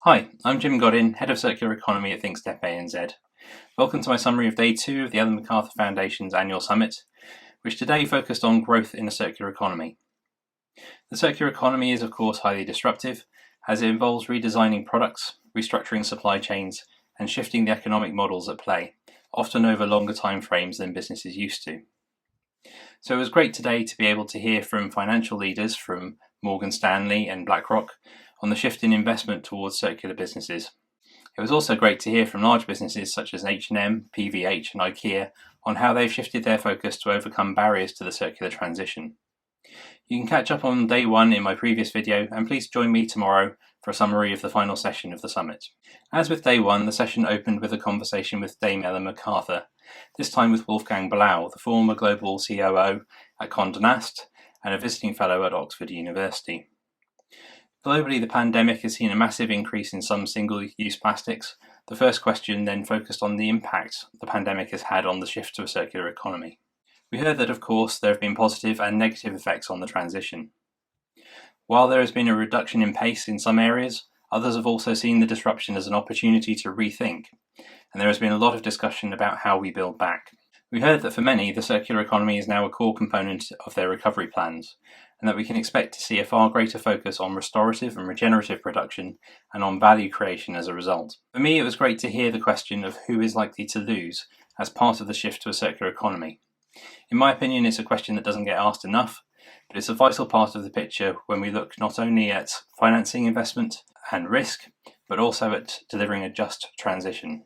Hi, I'm Jim Goddin, Head of Circular Economy at thinkstep-anz. Welcome to my summary of Day 2 of the Ellen MacArthur Foundation's annual summit, which today focused on growth in a circular economy. The circular economy is of course highly disruptive, as it involves redesigning products, restructuring supply chains, and shifting the economic models at play, often over longer time frames than business is used to. So it was great today to be able to hear from financial leaders from Morgan Stanley and BlackRock on the shift in investment towards circular businesses. It was also great to hear from large businesses such as H&M, PVH and IKEA on how they've shifted their focus to overcome barriers to the circular transition. You can catch up on Day 1 in my previous video, and please join me tomorrow for a summary of the final session of the summit. As with Day 1, the session opened with a conversation with Dame Ellen MacArthur, this time with Wolfgang Blau, the former Global COO at Conde Nast and a visiting fellow at Oxford University. Globally, the pandemic has seen a massive increase in some single-use plastics. The first question then focused on the impact the pandemic has had on the shift to a circular economy. We heard that, of course, there have been positive and negative effects on the transition. While there has been a reduction in pace in some areas, others have also seen the disruption as an opportunity to rethink, and there has been a lot of discussion about how we build back. We heard that for many, the circular economy is now a core component of their recovery plans, and that we can expect to see a far greater focus on restorative and regenerative production and on value creation as a result. For me, it was great to hear the question of who is likely to lose as part of the shift to a circular economy. In my opinion, it's a question that doesn't get asked enough, but it's a vital part of the picture when we look not only at financing investment and risk, but also at delivering a just transition.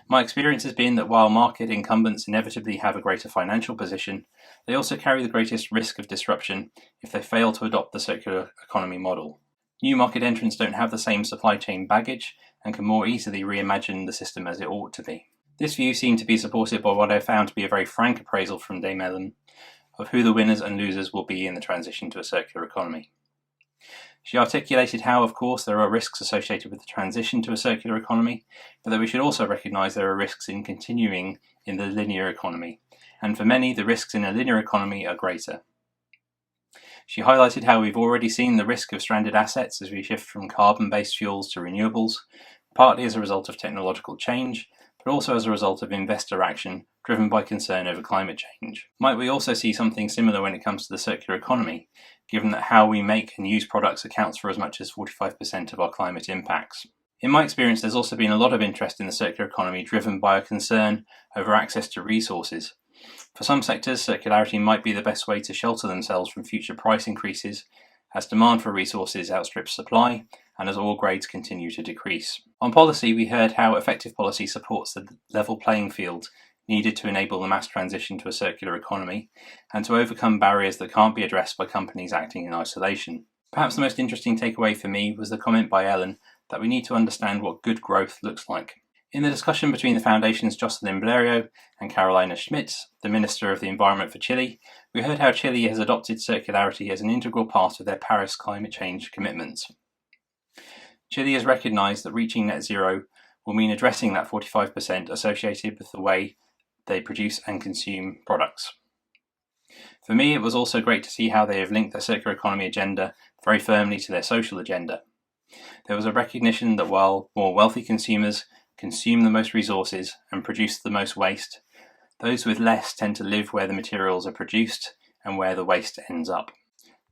My experience has been that while market incumbents inevitably have a greater financial position, they also carry the greatest risk of disruption if they fail to adopt the circular economy model. New market entrants don't have the same supply chain baggage and can more easily reimagine the system as it ought to be. This view seemed to be supported by what I found to be a very frank appraisal from Dame Ellen of who the winners and losers will be in the transition to a circular economy. She articulated how, of course, there are risks associated with the transition to a circular economy, but that we should also recognise there are risks in continuing in the linear economy, and for many, the risks in a linear economy are greater. She highlighted how we've already seen the risk of stranded assets as we shift from carbon-based fuels to renewables, partly as a result of technological change, but also as a result of investor action driven by concern over climate change. Might we also see something similar when it comes to the circular economy, given that how we make and use products accounts for as much as 45% of our climate impacts? In my experience, there's also been a lot of interest in the circular economy driven by a concern over access to resources. For some sectors, circularity might be the best way to shelter themselves from future price increases as demand for resources outstrips supply and as ore grades continue to decrease. On policy, we heard how effective policy supports the level playing field needed to enable the mass transition to a circular economy and to overcome barriers that can't be addressed by companies acting in isolation. Perhaps the most interesting takeaway for me was the comment by Ellen that we need to understand what good growth looks like. In the discussion between the Foundation's Jocelyn Blériot and Carolina Schmidt, the Minister of the Environment for Chile, we heard how Chile has adopted circularity as an integral part of their Paris climate change commitments. Chile has recognised that reaching net zero will mean addressing that 45% associated with the way they produce and consume products. For me, it was also great to see how they have linked their circular economy agenda very firmly to their social agenda. There was a recognition that while more wealthy consumers consume the most resources and produce the most waste, those with less tend to live where the materials are produced and where the waste ends up.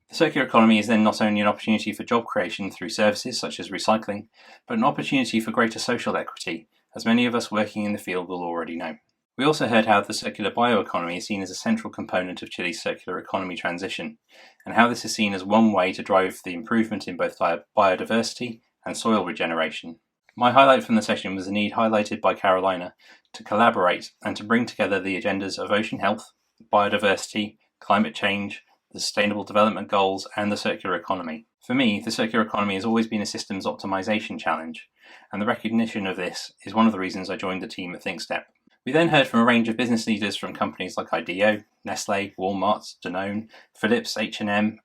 The circular economy is then not only an opportunity for job creation through services such as recycling, but an opportunity for greater social equity, as many of us working in the field will already know. We also heard how the circular bioeconomy is seen as a central component of Chile's circular economy transition, and how this is seen as one way to drive the improvement in both biodiversity and soil regeneration. My highlight from the session was the need highlighted by Carolina to collaborate and to bring together the agendas of ocean health, biodiversity, climate change, the Sustainable Development Goals, and the circular economy. For me, the circular economy has always been a systems optimization challenge, and the recognition of this is one of the reasons I joined the team at ThinkStep. We then heard from a range of business leaders from companies like IKEA, Nestle, Walmart, Danone, Philips, H&M,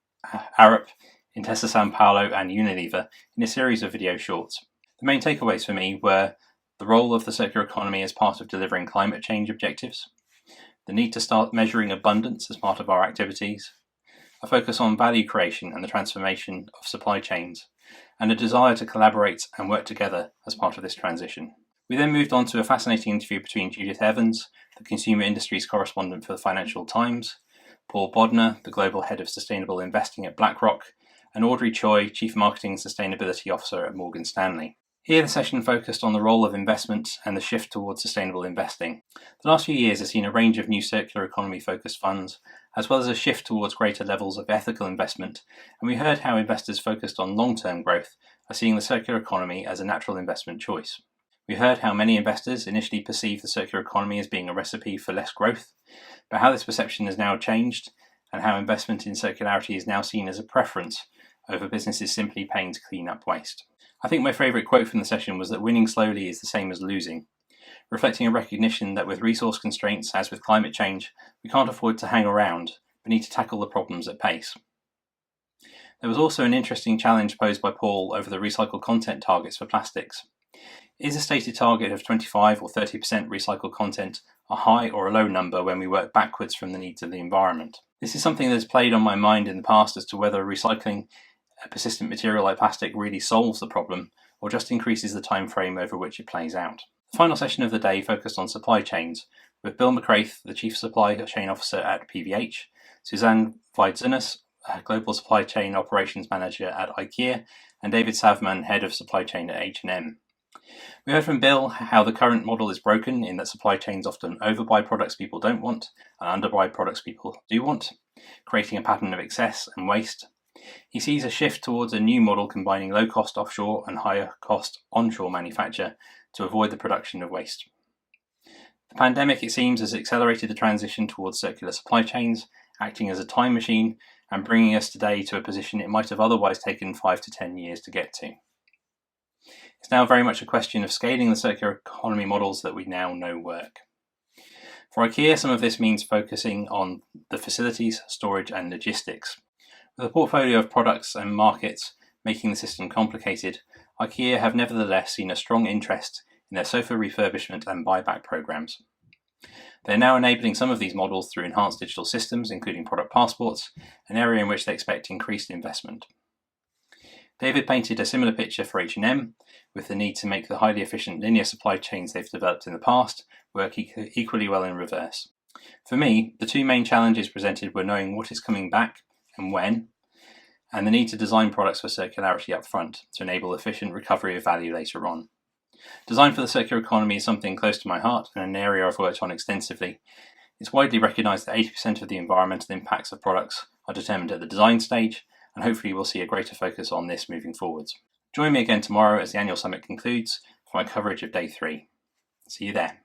Arup, Intesa Sanpaolo, and Unilever in a series of video shorts. The main takeaways for me were the role of the circular economy as part of delivering climate change objectives, the need to start measuring abundance as part of our activities, a focus on value creation and the transformation of supply chains, and a desire to collaborate and work together as part of this transition. We then moved on to a fascinating interview between Judith Evans, the consumer industries correspondent for the Financial Times, Paul Bodner, the global head of sustainable investing at BlackRock, and Audrey Choi, chief marketing and sustainability officer at Morgan Stanley. Here the session focused on the role of investment and the shift towards sustainable investing. The last few years have seen a range of new circular economy focused funds, as well as a shift towards greater levels of ethical investment, and we heard how investors focused on long-term growth are seeing the circular economy as a natural investment choice. We heard how many investors initially perceived the circular economy as being a recipe for less growth, but how this perception has now changed, and how investment in circularity is now seen as a preference over businesses simply paying to clean up waste. I think my favourite quote from the session was that winning slowly is the same as losing, reflecting a recognition that with resource constraints, as with climate change, we can't afford to hang around, but need to tackle the problems at pace. There was also an interesting challenge posed by Paul over the recycled content targets for plastics. Is a stated target of 25 or 30% recycled content a high or a low number when we work backwards from the needs of the environment? This is something that has played on my mind in the past as to whether recycling a persistent material like plastic really solves the problem or just increases the time frame over which it plays out. The final session of the day focused on supply chains, with Bill McRaith, the Chief Supply Chain Officer at PVH, Susanne Waidzunas, Global Supply Chain Operations Manager at IKEA, and David Savman, Head of Supply Chain at H&M. We heard from Bill how the current model is broken in that supply chains often overbuy products people don't want and underbuy products people do want, creating a pattern of excess and waste. He sees a shift towards a new model combining low-cost offshore and higher-cost onshore manufacture to avoid the production of waste. The pandemic, it seems, has accelerated the transition towards circular supply chains, acting as a time machine and bringing us today to a position it might have otherwise taken 5 to 10 years to get to. It's now very much a question of scaling the circular economy models that we now know work. For IKEA, some of this means focusing on the facilities, storage and logistics. With a portfolio of products and markets making the system complicated, IKEA have nevertheless seen a strong interest in their sofa refurbishment and buyback programs. They are now enabling some of these models through enhanced digital systems, including product passports, an area in which they expect increased investment. David painted a similar picture for H&M, with the need to make the highly efficient linear supply chains they've developed in the past work equally well in reverse. For me, the two main challenges presented were knowing what is coming back and when, and the need to design products for circularity up front to enable efficient recovery of value later on. Design for the circular economy is something close to my heart and an area I've worked on extensively. It's widely recognised that 80% of the environmental impacts of products are determined at the design stage, and hopefully we'll see a greater focus on this moving forwards. Join me again tomorrow as the annual summit concludes for my coverage of day 3. See you there.